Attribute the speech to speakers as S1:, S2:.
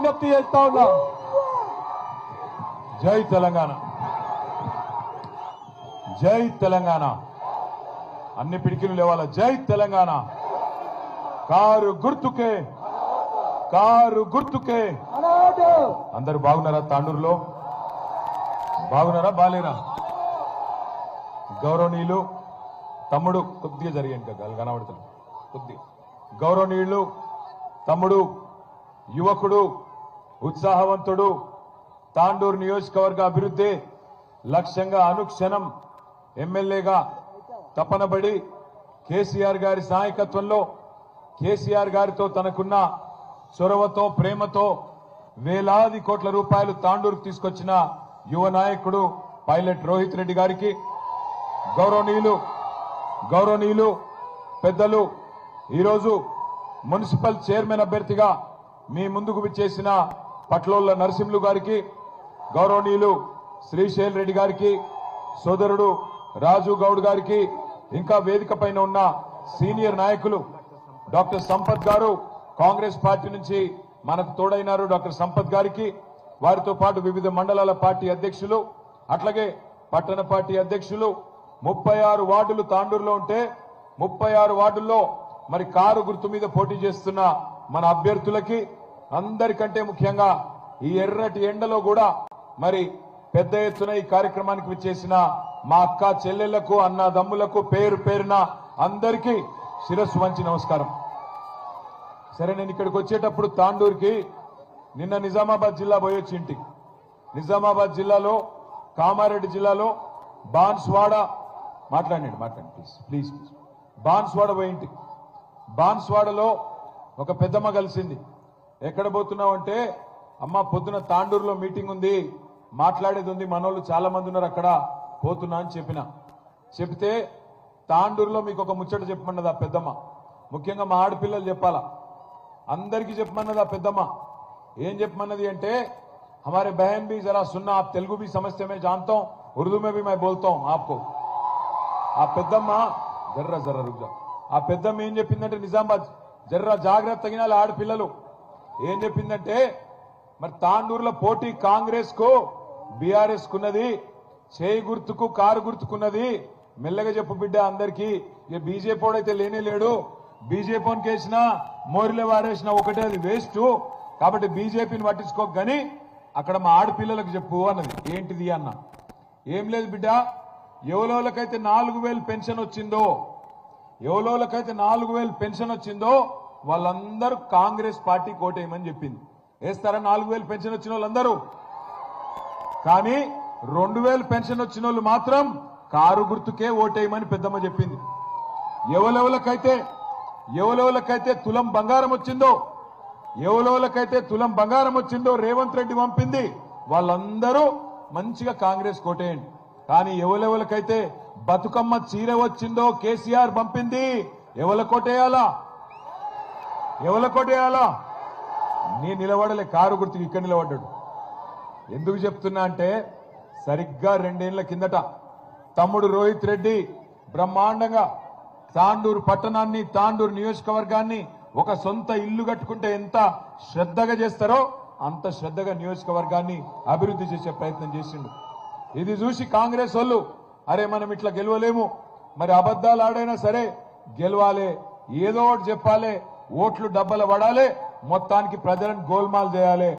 S1: విజ్ఞప్తి చేస్తా ఉన్నా. జై తెలంగాణ, జై తెలంగాణ. అన్ని పిడికిలు లేవాల. జై తెలంగాణ. కారు గుర్తుకే, కారు గుర్తుకే. అందరు బాగున్నారా? తాండూరులో బాగున్నారా? బాలేరా? గౌరవనీయులు తమ్ముడు కొద్దిగా జరిగాను కదా కనబడుతుంది కొద్దిగా. గౌరవనీయులు తమ్ముడు, యువకుడు, ఉత్సాహవంతుడు, తాండూరు నియోజకవర్గ అభివృద్ధి లక్ష్యంగా అనుక్షణం ఎమ్మెల్యేగా తపనబడి కేసీఆర్ గారి నాయకత్వంలో కేసీఆర్ గారితో తనకున్న చొరవతో ప్రేమతో వేలాది కోట్ల రూపాయలు తాండూరుకు తీసుకొచ్చిన యువ నాయకుడు పైలట్ రోహిత్ రెడ్డి గారికి, గౌరవనీయులు పెద్దలు ఈరోజు మున్సిపల్ చైర్మన్ అభ్యర్థిగా మీ ముందుకు విచ్చేసిన పట్లోళ్ల నరసింహులు గారికి, గౌరవనీయులు శ్రీశైల్ రెడ్డి గారికి, సోదరుడు రాజు గౌడ్ గారికి, ఇంకా వేదిక పైన ఉన్న సీనియర్ నాయకులు డాక్టర్ సంపత్ గారు కాంగ్రెస్ పార్టీ నుంచి మనకు తోడైనారు. డాక్టర్ సంపత్ గారికి, వారితో పాటు వివిధ మండలాల పార్టీ అధ్యక్షులు, అట్లాగే పట్టణ పార్టీ అధ్యక్షులు, 36 వార్డులు తాండూరులో ఉంటే 36 వార్డుల్లో మరి కారు గుర్తు మీద పోటీ చేస్తున్న మన అభ్యర్థులకి, అందరికంటే ముఖ్యంగా ఈ ఎర్రటి ఎండలో కూడా మరి పెద్ద ఎత్తున ఈ కార్యక్రమానికి విచ్చేసిన మా అక్క చెల్లెళ్లకు, అన్నదమ్ములకు పేరు పేరున అందరికీ శిరస్సు వంచి నమస్కారం. సరే, నేను ఇక్కడికి వచ్చేటప్పుడు తాండూరుకి నిన్న నిజామాబాద్ జిల్లా పోయొచ్చి ఇంటి, నిజామాబాద్ జిల్లాలో కామారెడ్డి జిల్లాలో బాన్స్వాడ మాట్లాడండి ప్లీజ్ బాన్స్వాడ పోయింటి. బాన్స్వాడలో ఒక పెద్దమ్మ కలిసింది. ఎక్కడ పోతున్నావంటే, అమ్మ పొద్దున తాండూరులో మీటింగ్ ఉంది, మాట్లాడేది ఉంది, మనోళ్ళు చాలా మంది ఉన్నారు అక్కడ, పోతున్నా అని చెప్తే తాండూరులో మీకు ఒక ముచ్చట చెప్పమన్నది ఆ పెద్దమ్మ. ముఖ్యంగా మా ఆడపిల్లలు చెప్పాలా, అందరికీ చెప్పమన్నది ఆ పెద్దమ్మ. ఏం చెప్పమన్నది అంటే, हमारे बहन भी जरा सुनना, आप तेलुगु भी समझते, मैं जानता हूं, उर्दू में भी मैं बोलता हूं आपको. ఆ పెద్దమ్మ జర్రా రుక్ జా. ఆ పెద్దమ్మ ఏం చెప్పిందంటే, నిజామాబాద్ జర్రా జాగ్రత్త తగినాలి ఆడపిల్లలు. ఏం చెప్పిందంటే, మరి తాండూరులో పోటీ కాంగ్రెస్ కు బీఆర్ఎస్ కున్నది, చేయి గుర్తుకు కారు గుర్తుకున్నది. మెల్లగా చెప్పు బిడ్డ అందరికీ, ఇక బీజేపీ అయితే లేనే లేడు, బీజేపీని కేసినా మోరిలో వారేసినా ఒకటే, అది వేస్ట్. కాబట్టి బీజేపీని పట్టించుకోక గాని అక్కడ మా ఆడపిల్లలకు చెప్పు అన్నది. ఏంటిది అన్న? ఏం లేదు బిడ్డ, ఎవలోలకైతే 4000 పెన్షన్ వచ్చిందో, ఎవలోలకైతే 4000 పెన్షన్ వచ్చిందో వాళ్ళందరూ కాంగ్రెస్ పార్టీ కోటేయమని చెప్పింది. వేస్తారా 4000 పెన్షన్ వచ్చిన వాళ్ళందరూ? కానీ 2000 పెన్షన్ వచ్చిన వాళ్ళు మాత్రం కారు గుర్తుకే ఓటేయమని పెద్దమ్మ చెప్పింది. ఎవలెవలకైతే తులం బంగారం వచ్చిందో రేవంత్ రెడ్డి పంపింది, వాళ్ళందరూ మంచిగా కాంగ్రెస్ కోటేయండి. కానీ ఎవలెవలకైతే బతుకమ్మ చీర వచ్చిందో కేసీఆర్ పంపింది, ఎవల కోటేయాలా? నీ నిలబడలే, కారు గుర్తుకు ఇక్కడ నిలబడ్డాడు. ఎందుకు చెప్తున్నా అంటే, సరిగ్గా 2 ఏళ్ల కిందట తమ్ముడు రోహిత్ రెడ్డి బ్రహ్మాండంగా తాండూరు పట్టణాన్ని, తాండూరు నియోజకవర్గాన్ని ఒక సొంత ఇల్లు కట్టుకుంటే ఎంత శ్రద్ధగా చేస్తారో అంత శ్రద్ధగా నియోజకవర్గాన్ని అభివృద్ధి చేసే ప్రయత్నం చేసిండు. ఇది చూసి కాంగ్రెస్ వాళ్ళు, అరే మనం ఇట్లా గెలవలేము, మరి అబద్దాలు ఆడైనా సరే గెలవాలి, ఏదో ఒకటి చెప్పాలి, ఓట్లు డబ్బలు పడాలి, మొత్తానికి ప్రజలను గోల్మాల్ చేయాలి.